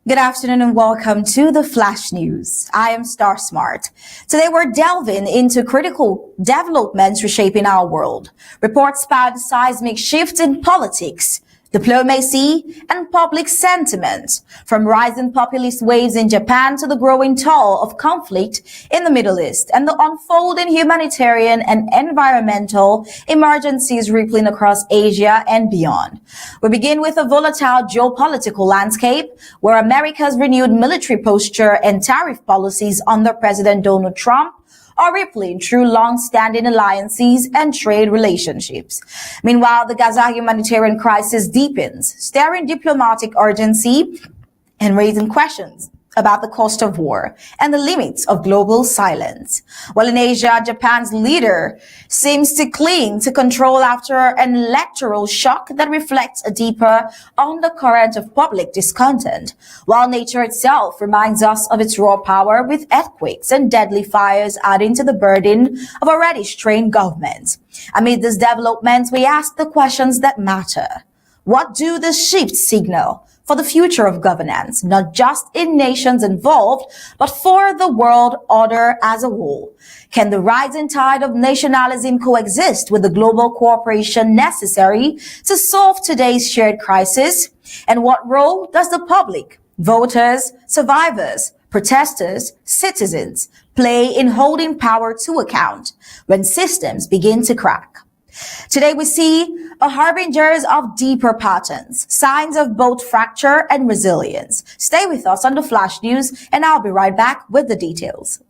Good afternoon and welcome to the Flash News. I am Star Smart. Today we're delving into critical developments reshaping our world. Reports span seismic shifts in politics, diplomacy, and public sentiment, from rising populist waves in Japan to the growing toll of conflict in the Middle East and the unfolding humanitarian and environmental emergencies rippling across Asia and beyond. We begin with a volatile geopolitical landscape where America's renewed military posture and tariff policies under President Donald Trump are rippling through long-standing alliances and trade relationships. Meanwhile, the Gaza humanitarian crisis deepens, stirring diplomatic urgency and raising questions about the cost of war and the limits of global silence. While in Asia, Japan's leader seems to cling to control after an electoral shock that reflects a deeper undercurrent of public discontent, while nature itself reminds us of its raw power, with earthquakes and deadly fires adding to the burden of already strained governments. Amid these developments, we ask the questions that matter. What do the shifts signal for the future of governance, not just in nations involved, but for the world order as a whole? Can the rising tide of nationalism coexist with the global cooperation necessary to solve today's shared crisis? And what role does the public, voters, survivors, protesters, citizens play in holding power to account when systems begin to crack? Today we see a harbingers of deeper patterns, signs of both fracture and resilience. Stay with us on the Flash News and I'll be right back with the details.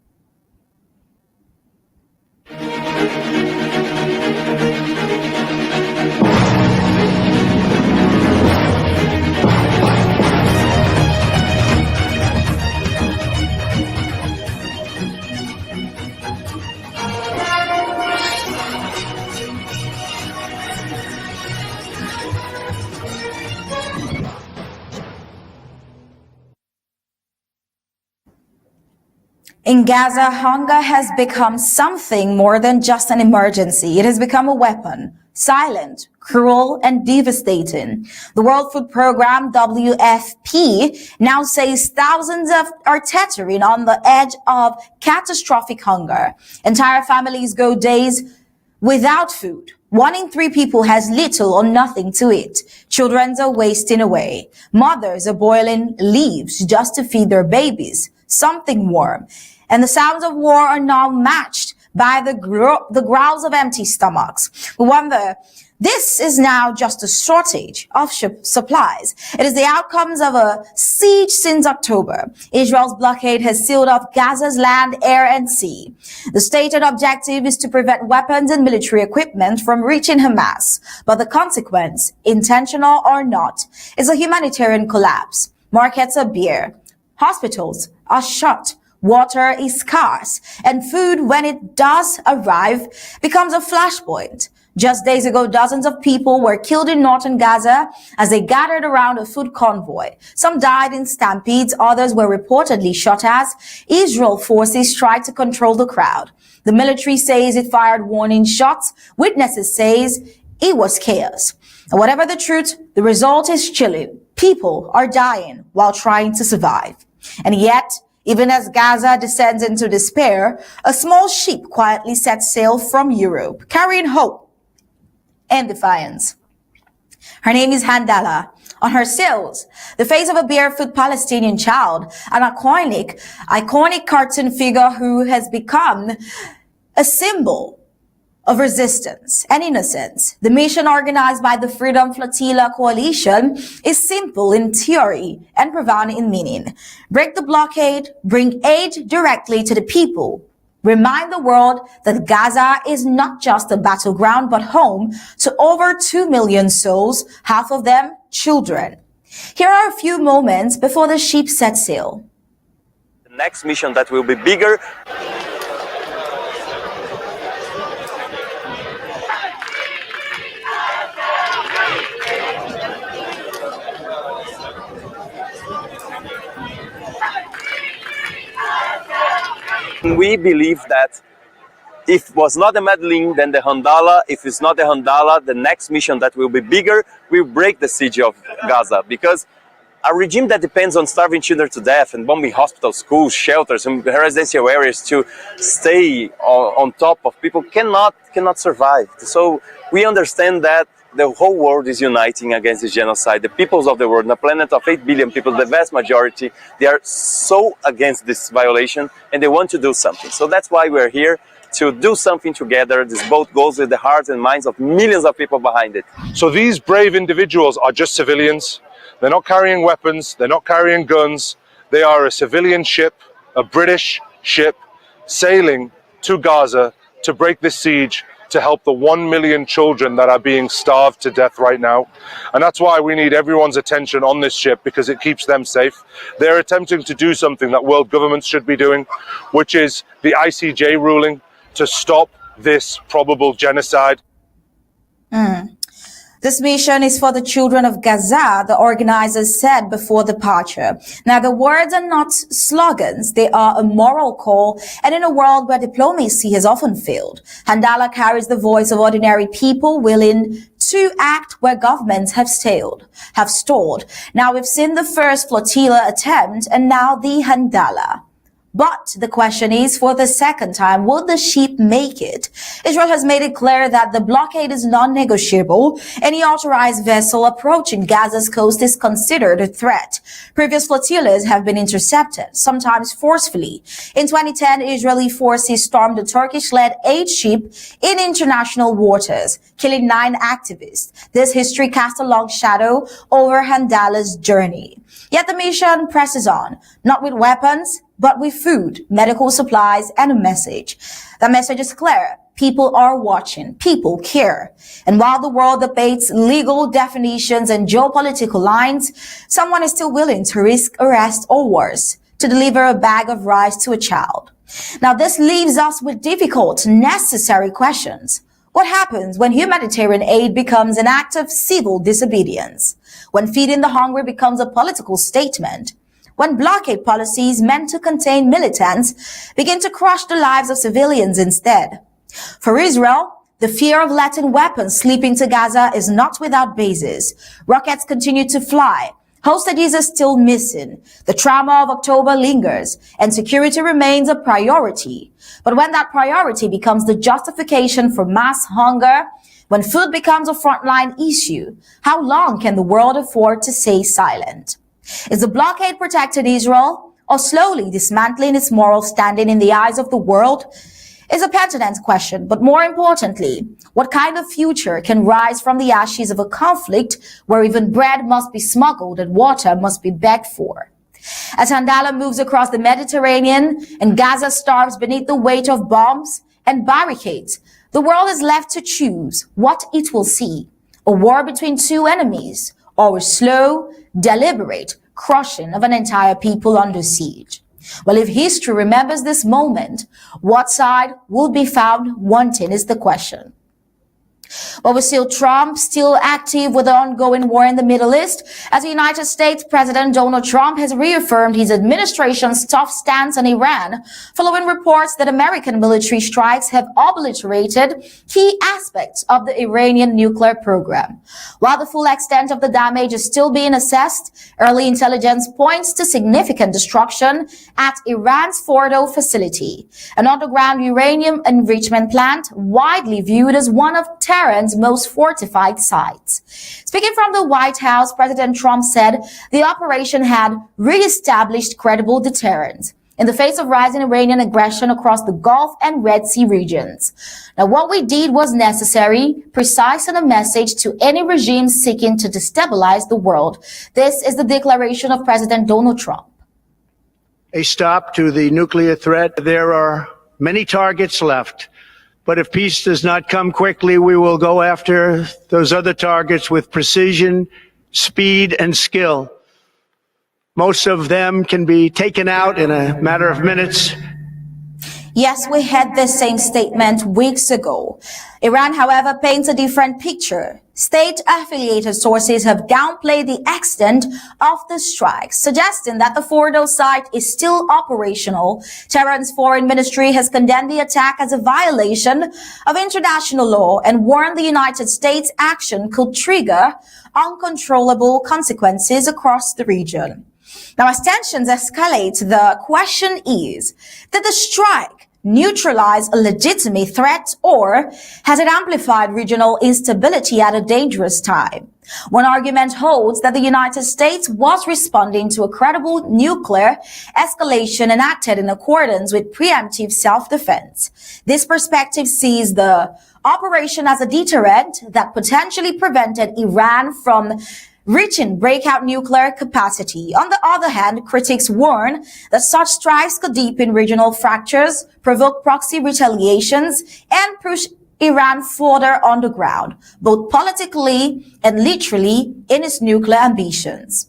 In Gaza, hunger has become something more than just an emergency. It has become a weapon, silent, cruel, and devastating. The World Food Programme, WFP, now says thousands are teetering on the edge of catastrophic hunger. Entire families go days without food. 1 in 3 people has little or nothing to eat. Children are wasting away. Mothers are boiling leaves just to feed their babies something warm. And the sounds of war are now matched by the growls of empty stomachs. We wonder, this is now just a shortage of supplies. It is the outcomes of a siege since October. Israel's blockade has sealed off Gaza's land, air, and sea. The stated objective is to prevent weapons and military equipment from reaching Hamas. But the consequence, intentional or not, is a humanitarian collapse. Markets are bare. Hospitals are shut. Water is scarce, and food, when it does arrive, becomes a flashpoint. Just days ago, dozens of people were killed in northern Gaza as they gathered around a food convoy. Some died in stampedes, others were reportedly shot as Israel forces tried to control the crowd. The military says it fired warning shots. Witnesses says it was chaos. And whatever the truth, the result is chilling. People are dying while trying to survive. And yet, even as Gaza descends into despair, a small ship quietly sets sail from Europe, carrying hope and defiance. Her name is Handala. On her sails, the face of a barefoot Palestinian child, an iconic cartoon figure who has become a symbol of resistance and innocence. The mission, organized by the Freedom Flotilla coalition, is simple in theory and profound in meaning. Break the blockade, bring aid directly to the people. Remind the world that Gaza is not just a battleground, but home to over 2 million souls, half of them children. Here are a few moments before the ship set sail. The next mission that will be bigger. We believe that if it was not the Medellin, then the Handala. If it's not the Handala, the next mission that will be bigger will break the siege of Gaza. Because a regime that depends on starving children to death and bombing hospitals, schools, shelters, and residential areas to stay on top of people cannot survive. So we understand that the whole world is uniting against this genocide. The peoples of the world, on a planet of 8 billion people, the vast majority, they are so against this violation and they want to do something. So that's why we're here, to do something together. This boat goes with the hearts and minds of millions of people behind it. So these brave individuals are just civilians. They're not carrying weapons, they're not carrying guns. They are a civilian ship, a British ship, sailing to Gaza to break this siege, to help the 1 million children that are being starved to death right now. And that's why we need everyone's attention on this ship, because it keeps them safe. They're attempting to do something that world governments should be doing, which is the ICJ ruling to stop this probable genocide. This mission is for the children of Gaza, the organizers said before departure. Now, the words are not slogans. They are a moral call. And in a world where diplomacy has often failed, Handala carries the voice of ordinary people willing to act where governments have stalled. Now, we've seen the first Flotilla attempt and now the Handala. But the question is, for the second time, will the ship make it? Israel has made it clear that the blockade is non-negotiable. Any authorized vessel approaching Gaza's coast is considered a threat. Previous flotillas have been intercepted, sometimes forcefully. In 2010, Israeli forces stormed a Turkish-led aid ship in international waters, killing 9 activists. This history casts a long shadow over Handala's journey. Yet the mission presses on, not with weapons, but with food, medical supplies, and a message. The message is clear. People are watching. People care. And while the world debates legal definitions and geopolitical lines, someone is still willing to risk arrest or worse to deliver a bag of rice to a child. Now, this leaves us with difficult, necessary questions. What happens when humanitarian aid becomes an act of civil disobedience? When feeding the hungry becomes a political statement? When blockade policies meant to contain militants begin to crush the lives of civilians instead? For Israel, the fear of letting weapons slip into Gaza is not without basis. Rockets continue to fly. Hostages are still missing. The trauma of October lingers, and security remains a priority. But when that priority becomes the justification for mass hunger, when food becomes a frontline issue, how long can the world afford to stay silent? Is the blockade protecting Israel, or slowly dismantling its moral standing in the eyes of the world? Is a pertinent question, but more importantly, what kind of future can rise from the ashes of a conflict where even bread must be smuggled and water must be begged for? As Handala moves across the Mediterranean and Gaza starves beneath the weight of bombs and barricades, the world is left to choose what it will see: a war between two enemies, or a slow, deliberate crushing of an entire people under siege. Well, if history remembers this moment, what side will be found wanting is the question. But we see Trump still active with the ongoing war in the Middle East, as the United States President Donald Trump has reaffirmed his administration's tough stance on Iran, following reports that American military strikes have obliterated key aspects of the Iranian nuclear program. While the full extent of the damage is still being assessed, early intelligence points to significant destruction at Iran's Fordo facility, an underground uranium enrichment plant widely viewed as one of Tehran's most fortified sites. Speaking from the White House, President Trump said the operation had re-established credible deterrence in the face of rising Iranian aggression across the Gulf and Red Sea regions. Now, what we did was necessary, precise, and a message to any regime seeking to destabilize the world. This is the declaration of President Donald Trump. A stop to the nuclear threat. There are many targets left. But if peace does not come quickly, we will go after those other targets with precision, speed, and skill. Most of them can be taken out in a matter of minutes. Yes, we had this same statement weeks ago. Iran, however, paints a different picture. State-affiliated sources have downplayed the extent of the strikes, suggesting that the Fordo site is still operational. Tehran's foreign ministry has condemned the attack as a violation of international law and warned the United States action could trigger uncontrollable consequences across the region. Now, as tensions escalate, the question is, did the strike neutralize a legitimate threat, or has it amplified regional instability at a dangerous time? One argument holds that the United States was responding to a credible nuclear escalation and acted in accordance with preemptive self-defense. This perspective sees the operation as a deterrent that potentially prevented Iran from reaching breakout nuclear capacity. On the other hand, critics warn that such strikes could deepen regional fractures, provoke proxy retaliations, and push Iran further underground, both politically and literally in its nuclear ambitions.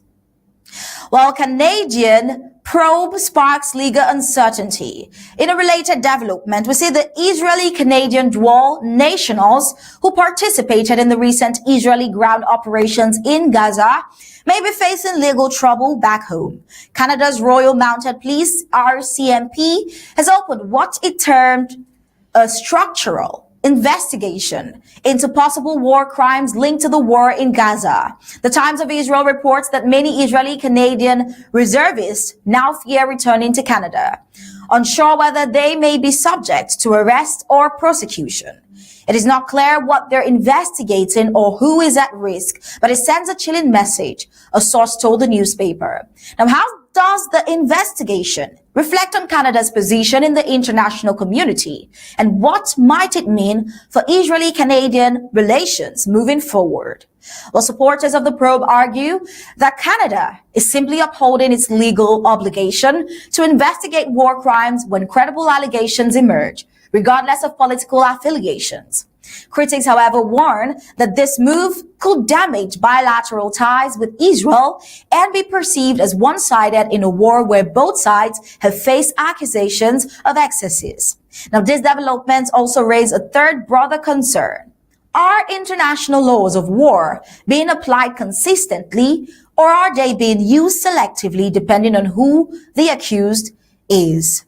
While Canadian probe sparks legal uncertainty. In a related development, we see the Israeli-Canadian dual nationals who participated in the recent Israeli ground operations in Gaza may be facing legal trouble back home. Canada's Royal Mounted Police, RCMP, has opened what it termed a structural investigation into possible war crimes linked to the war in Gaza. The Times of Israel reports that many Israeli-Canadian reservists now fear returning to Canada, unsure whether they may be subject to arrest or prosecution. It is not clear what they're investigating or who is at risk, but it sends a chilling message, a source told the newspaper. Now, how does the investigation reflect on Canada's position in the international community? And what might it mean for Israeli-Canadian relations moving forward? Well, supporters of the probe argue that Canada is simply upholding its legal obligation to investigate war crimes when credible allegations emerge, regardless of political affiliations. Critics, however, warn that this move could damage bilateral ties with Israel and be perceived as one-sided in a war where both sides have faced accusations of excesses. Now, these developments also raise a third broader concern. Are international laws of war being applied consistently, or are they being used selectively depending on who the accused is?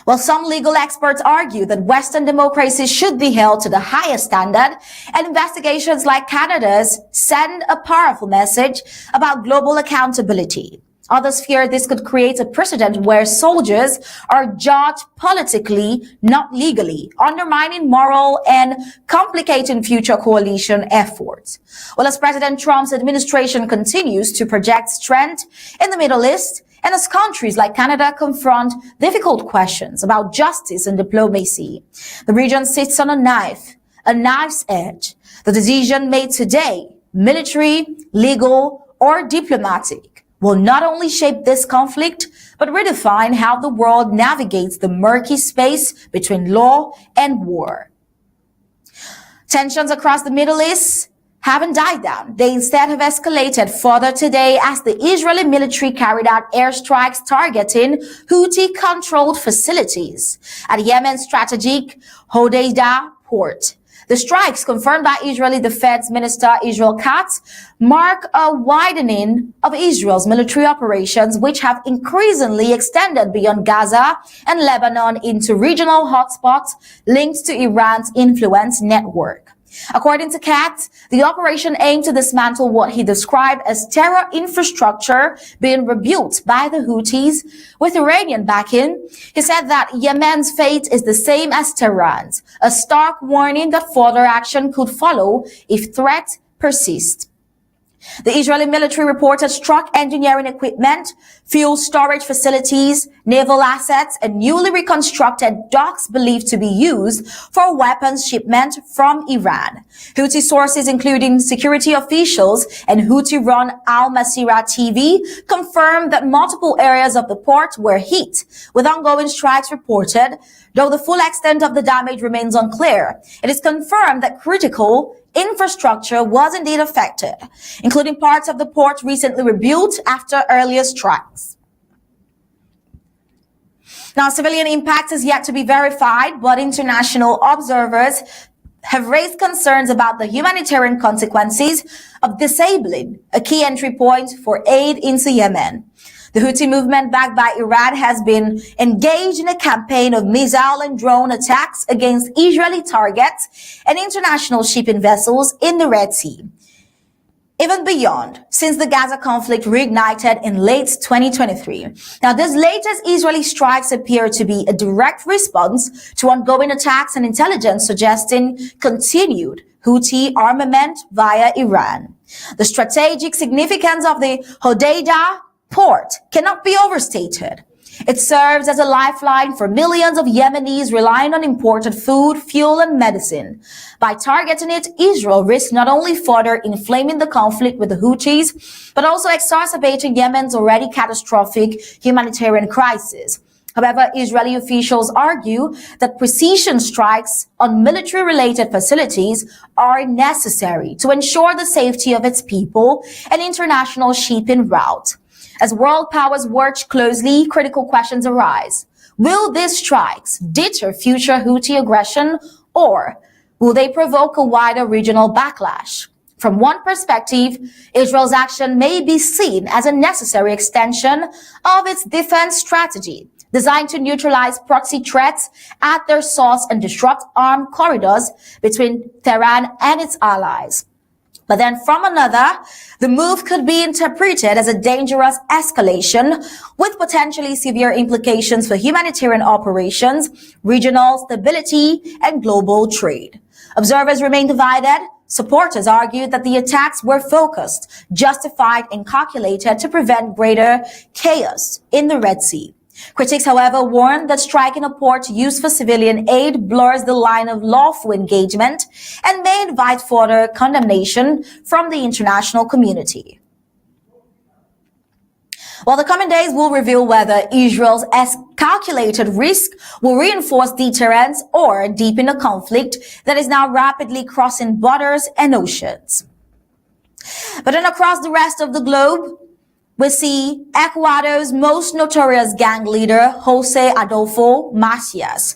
Well, some legal experts argue that Western democracies should be held to the highest standard, and investigations like Canada's send a powerful message about global accountability. Others fear this could create a precedent where soldiers are judged politically, not legally, undermining moral and complicating future coalition efforts. Well, as President Trump's administration continues to project strength in the Middle East, and as countries like Canada confront difficult questions about justice and diplomacy, the region sits on a knife's edge. The decision made today, military, legal, or diplomatic, will not only shape this conflict, but redefine how the world navigates the murky space between law and war. Tensions across the Middle East haven't died down. They instead have escalated further today as the Israeli military carried out airstrikes targeting Houthi-controlled facilities at Yemen's strategic Hodeidah port. The strikes, confirmed by Israeli Defense Minister Israel Katz, mark a widening of Israel's military operations, which have increasingly extended beyond Gaza and Lebanon into regional hotspots linked to Iran's influence network. According to Katz, the operation aimed to dismantle what he described as terror infrastructure being rebuilt by the Houthis with Iranian backing. He said that Yemen's fate is the same as Tehran's, a stark warning that further action could follow if threats persist. The Israeli military reported struck engineering equipment, fuel storage facilities, naval assets, and newly reconstructed docks believed to be used for weapons shipment from Iran. Houthi sources, including security officials and Houthi-run Amba TV, confirmed that multiple areas of the port were hit, with ongoing strikes reported, though the full extent of the damage remains unclear. It is confirmed that critical infrastructure was indeed affected, including parts of the port recently rebuilt after earlier strikes. Now, civilian impact is yet to be verified, but international observers have raised concerns about the humanitarian consequences of disabling a key entry point for aid into Yemen. The Houthi movement, backed by Iran, has been engaged in a campaign of missile and drone attacks against Israeli targets and international shipping vessels in the Red Sea. Even beyond, since the Gaza conflict reignited in late 2023. Now, these latest Israeli strikes appear to be a direct response to ongoing attacks and intelligence suggesting continued Houthi armament via Iran. The strategic significance of the Hodeidah port cannot be overstated. It serves as a lifeline for millions of Yemenis relying on imported food, fuel, and medicine. By targeting it, Israel risks not only further inflaming the conflict with the Houthis, but also exacerbating Yemen's already catastrophic humanitarian crisis. However, Israeli officials argue that precision strikes on military-related facilities are necessary to ensure the safety of its people and international shipping route. As world powers watch closely, critical questions arise. Will these strikes deter future Houthi aggression, or will they provoke a wider regional backlash? From one perspective, Israel's action may be seen as a necessary extension of its defense strategy, designed to neutralize proxy threats at their source and disrupt armed corridors between Tehran and its allies. But then from another, the move could be interpreted as a dangerous escalation with potentially severe implications for humanitarian operations, regional stability, and global trade. Observers remain divided. Supporters argue that the attacks were focused, justified, and calculated to prevent greater chaos in the Red Sea. Critics, however, warn that striking a port used for civilian aid blurs the line of lawful engagement and may invite further condemnation from the international community. While the coming days will reveal whether Israel's calculated risk will reinforce deterrence or deepen a conflict that is now rapidly crossing borders and oceans. But then across the rest of the globe, we see Ecuador's most notorious gang leader, Jose Adolfo Macias,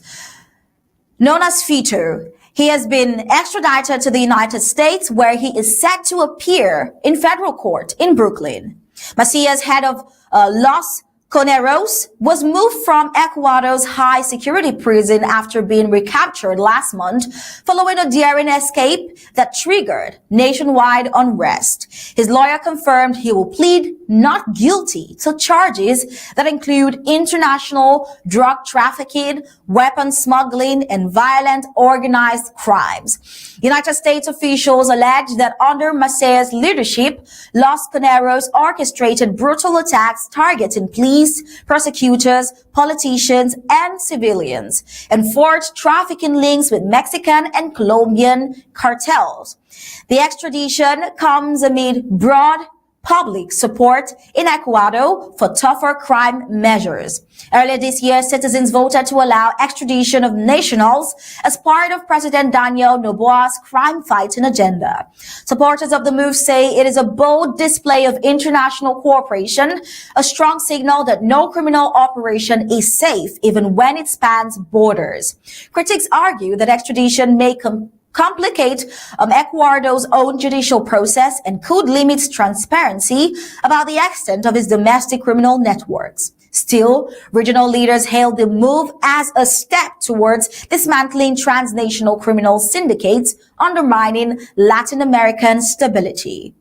known as Fito. He has been extradited to the United States, where he is set to appear in federal court in Brooklyn. Macias, head of Los Coneros, was moved from Ecuador's high security prison after being recaptured last month following a daring escape that triggered nationwide unrest. His lawyer confirmed he will plead not guilty to charges that include international drug trafficking, weapons smuggling, and violent organized crimes. United States officials allege that under Macias' leadership, Los Coneros orchestrated brutal attacks targeting police, prosecutors, politicians, and civilians, and forged trafficking links with Mexican and Colombian cartels. The extradition comes amid broad public support in Ecuador for tougher crime measures. Earlier this year, citizens voted to allow extradition of nationals as part of President Daniel Noboa's crime-fighting agenda. Supporters of the move say it is a bold display of international cooperation, a strong signal that no criminal operation is safe even when it spans borders. Critics argue that extradition may complicate Ecuador's own judicial process and could limit transparency about the extent of its domestic criminal networks. Still, regional leaders hailed the move as a step towards dismantling transnational criminal syndicates, undermining Latin American stability.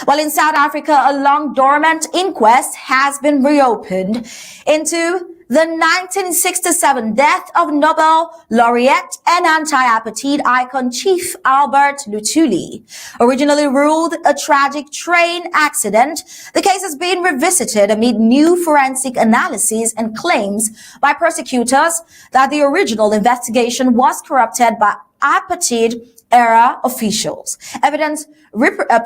While in South Africa, a long dormant inquest has been reopened into the 1967 death of Nobel laureate and anti-apartheid icon Chief Albert Luthuli. Originally ruled a tragic train accident, the case has been revisited amid new forensic analyses and claims by prosecutors that the original investigation was corrupted by apartheid-era officials. Evidence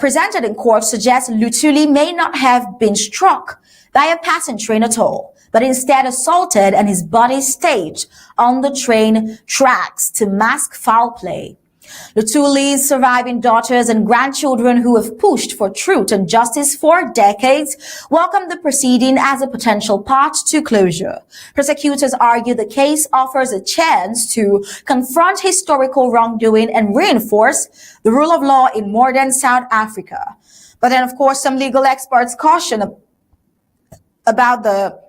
presented in court suggests Luthuli may not have been struck by a passing train at all, but instead assaulted and his body staged on the train tracks to mask foul play. Lutuli's surviving daughters and grandchildren who have pushed for truth and justice for decades welcome the proceeding as a potential path to closure. Prosecutors argue the case offers a chance to confront historical wrongdoing and reinforce the rule of law in modern South Africa. But then, of course, some legal experts caution about the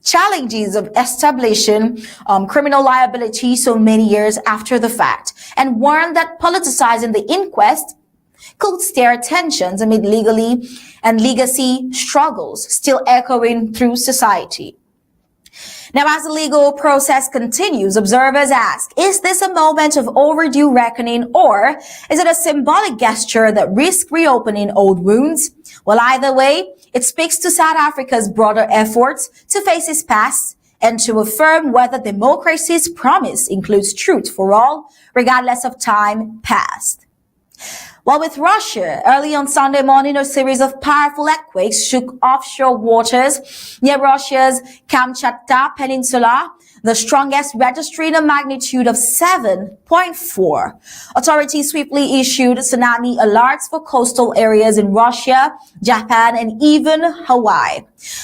challenges of establishing criminal liability so many years after the fact, and warned that politicizing the inquest could stir tensions amid legally and legacy struggles still echoing through society. Now, as the legal process continues, observers ask, is this a moment of overdue reckoning, or is it a symbolic gesture that risks reopening old wounds? Well, either way, it speaks to South Africa's broader efforts to face its past and to affirm whether democracy's promise includes truth for all, regardless of time past. While with Russia, early on Sunday morning, a series of powerful earthquakes shook offshore waters near Russia's Kamchatka Peninsula, the strongest registering a magnitude of 7.4. Authorities swiftly issued tsunami alerts for coastal areas in Russia, Japan, and even Hawaii.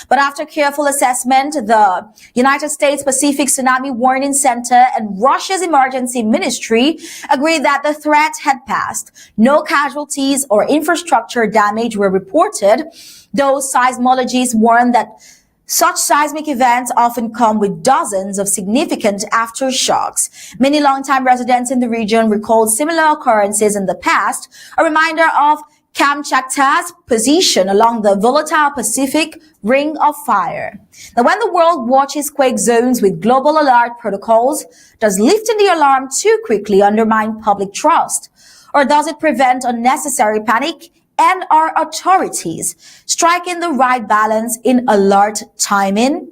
But after careful assessment, the United States Pacific Tsunami Warning Center and Russia's emergency ministry agreed that the threat had passed. No casualties or infrastructure damage were reported, though seismologists warned that such seismic events often come with dozens of significant aftershocks. Many longtime residents in the region recalled similar occurrences in the past, a reminder of Kamchatka's position along the volatile Pacific Ring of Fire. Now, when the world watches quake zones with global alert protocols, does lifting the alarm too quickly undermine public trust? Or does it prevent unnecessary panic? And are authorities striking the right balance in alert timing?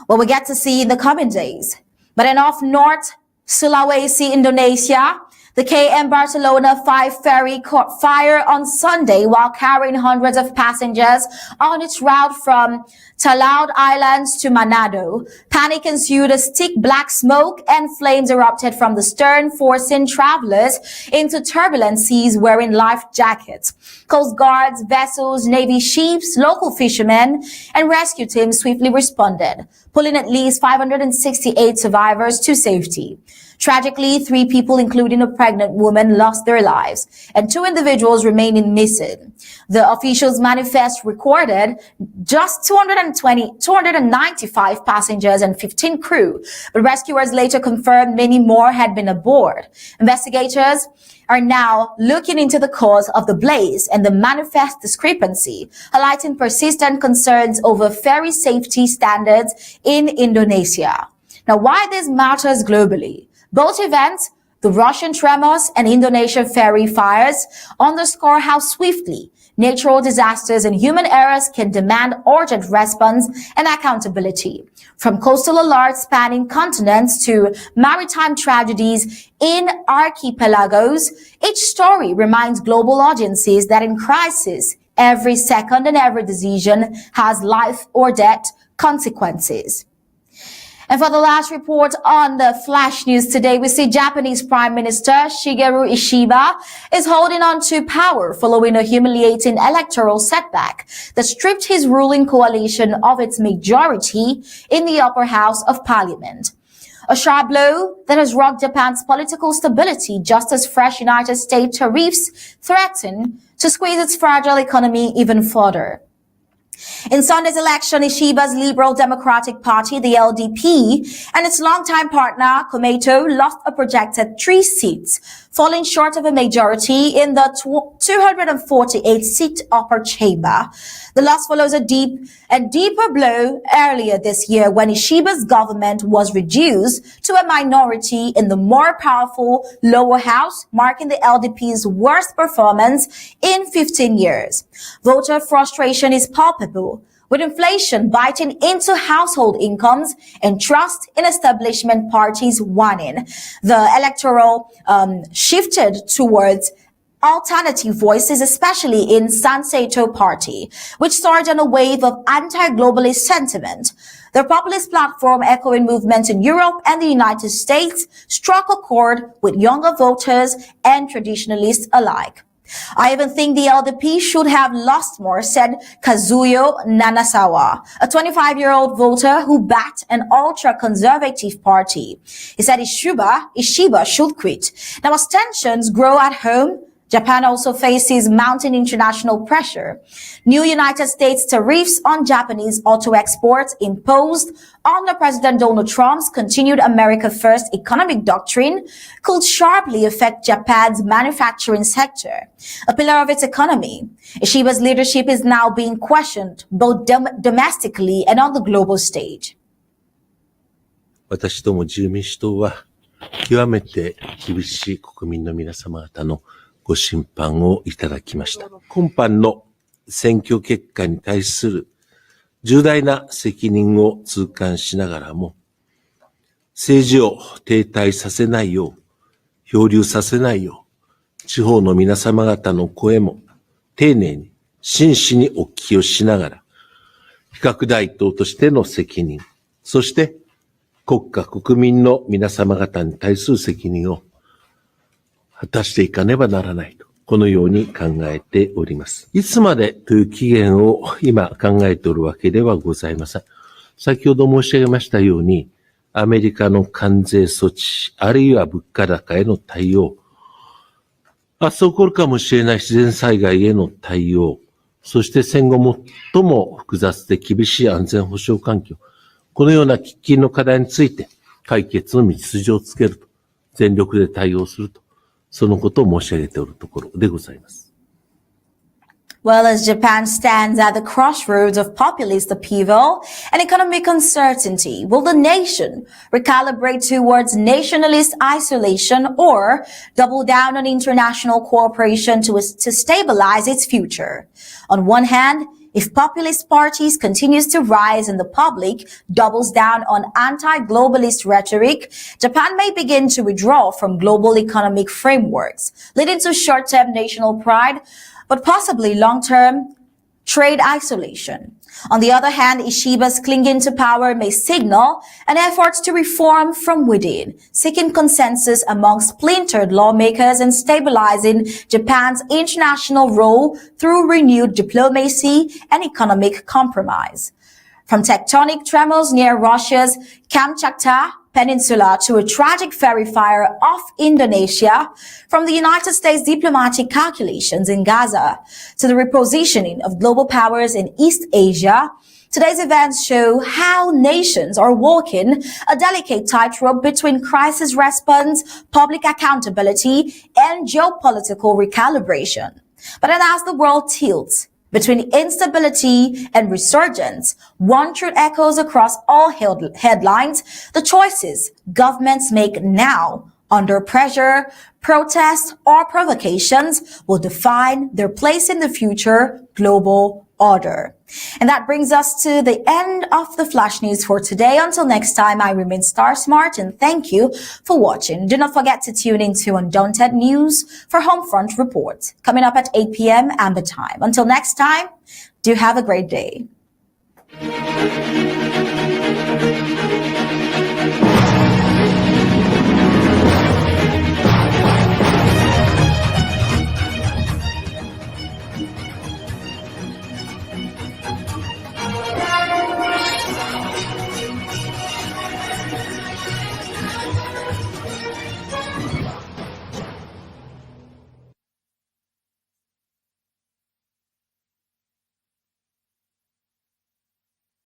Well, we get to see in the coming days. But in off North Sulawesi, Indonesia, the KM Barcelona 5 ferry caught fire on Sunday while carrying hundreds of passengers on its route from Talaud Islands to Manado. Panic ensued as thick black smoke and flames erupted from the stern, forcing travelers into turbulent seas wearing life jackets. Coast guards, vessels, Navy ships, local fishermen, and rescue teams swiftly responded, pulling at least 568 survivors to safety. Tragically, 3 people, including a pregnant woman, lost their lives, and 2 individuals remaining missing. The officials' manifest recorded just 295 passengers and 15 crew, but rescuers later confirmed many more had been aboard. Investigators are now looking into the cause of the blaze and the manifest discrepancy, highlighting persistent concerns over ferry safety standards in Indonesia. Now, why this matters globally? Both events, the Russian tremors and Indonesian ferry fires, underscore how swiftly natural disasters and human errors can demand urgent response and accountability. From coastal alerts spanning continents to maritime tragedies in archipelagos, each story reminds global audiences that in crisis, every second and every decision has life or death consequences. And for the last report on the Flash News today, we see Japanese Prime Minister Shigeru Ishiba is holding on to power following a humiliating electoral setback that stripped his ruling coalition of its majority in the upper house of parliament. A sharp blow that has rocked Japan's political stability just as fresh United States tariffs threaten to squeeze its fragile economy even further. In Sunday's election, Ishiba's Liberal Democratic Party, the LDP, and its longtime partner, Komeito, lost a projected 3 seats, falling short of a majority in the 248-seat upper chamber. The loss follows a deeper blow earlier this year when Ishiba's government was reduced to a minority in the more powerful lower house, marking the LDP's worst performance in 15 years. Voter frustration is palpable, with inflation biting into household incomes and trust in establishment parties waning. The electoral shifted towards alternative voices, especially in Sanseto Party, which started on a wave of anti-globalist sentiment. Their populist platform, echoing movements in Europe and the United States, struck a chord with younger voters and traditionalists alike. I even think the LDP should have lost more, said Kazuyo Nanasawa, a 25-year-old voter who backed an ultra-conservative party. He said Ishiba should quit. Now, as tensions grow at home, Japan also faces mounting international pressure. New United States tariffs on Japanese auto exports imposed under President Donald Trump's continued America First economic doctrine could sharply affect Japan's manufacturing sector, a pillar of its economy. Ishiba's leadership is now being questioned both domestically and on the global stage. 私ども自由民主党は極めて厳しい国民の皆様方のご審判をいただきました。今般の選挙結果に対する重大な責任を痛感しながらも、政治を停滞させないよう、漂流させないよう、地方の皆様方の声も丁寧に真摯にお聞きをしながら、比較大党としての責任、そして国家国民の皆様方に対する責任を果たしていかねばならないと、このように考えております。いつまでという期限を今考えておるわけではございません。先ほど申し上げましたように、アメリカの関税措置、あるいは物価高への対応、明日起こるかもしれない自然災害への対応、そして戦後最も複雑で厳しい安全保障環境、このような喫緊の課題について解決の道筋をつけると、全力で対応すると、そのことを申し上げておるところでございます。Well, as Japan stands at the crossroads of populist upheaval and economic uncertainty, will the nation recalibrate towards nationalist isolation or double down on international cooperation to stabilize its future? On one hand, if populist parties continues to rise and the public doubles down on anti-globalist rhetoric, Japan may begin to withdraw from global economic frameworks, leading to short-term national pride, but possibly long-term trade isolation. On the other hand, Ishiba's clinging to power may signal an effort to reform from within, seeking consensus among splintered lawmakers and stabilizing Japan's international role through renewed diplomacy and economic compromise. From tectonic tremors near Russia's Kamchatka Peninsula to a tragic ferry fire off Indonesia, from the United States diplomatic calculations in Gaza to the repositioning of global powers in East Asia, today's events show how nations are walking a delicate tightrope between crisis response, public accountability, and geopolitical recalibration. But as the world tilts between instability and resurgence, one truth echoes across all headlines: the choices governments make now under pressure, protest, or provocations will define their place in the future global order. And that brings us to the end of the Flash News for today. Until next time, I remain Star Smart and thank you for watching. Do not forget to tune into Undaunted News for Homefront Report coming up at 8 p.m. Amba time. Until next time, do have a great day.